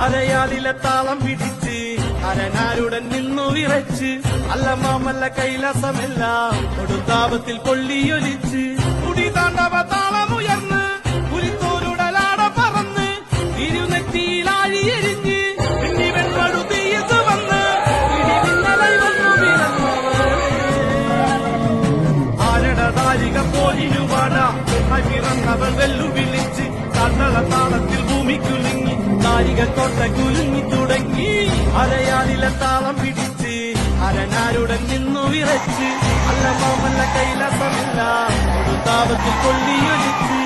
അരയാലിലെ താളം പിടിച്ച് അരനാരുടൻ നിന്നു വിറച്ച് അല്ല മാമല്ല കൈലാസമെല്ലാം കൊടുത്താപത്തിൽ കൊള്ളിയൊലിച്ച് കുടി താണ്ടവ താളമുയർന്ന് പുലിത്തോരുടലാട പറന്ന് ഇരുനെറ്റിയിലാഴിയെരിഞ്ഞ് പിന്നി വെൺപടുതീയത്ത് വന്ന് ഇടിമിന്നലായി വന്നു ആരടതാരിക പോലിരുപാടാ പിറന്നവൾ വെല്ലുവിളിച്ച് കണ്ണള താളത്തിൽ ഭൂമിക്കുലുങ്ങി നാരിക കൊട്ട കുലുങ്ങി തുടങ്ങി അരയാലിലെ താളം പിടിച്ച് അരനാരുടൻ നിന്നു വിറച്ച് അല്ല മാമല്ല കൈലാസമില്ല കൊടുത്താപത്തിൽ കൊള്ളിയൊലിച്ച്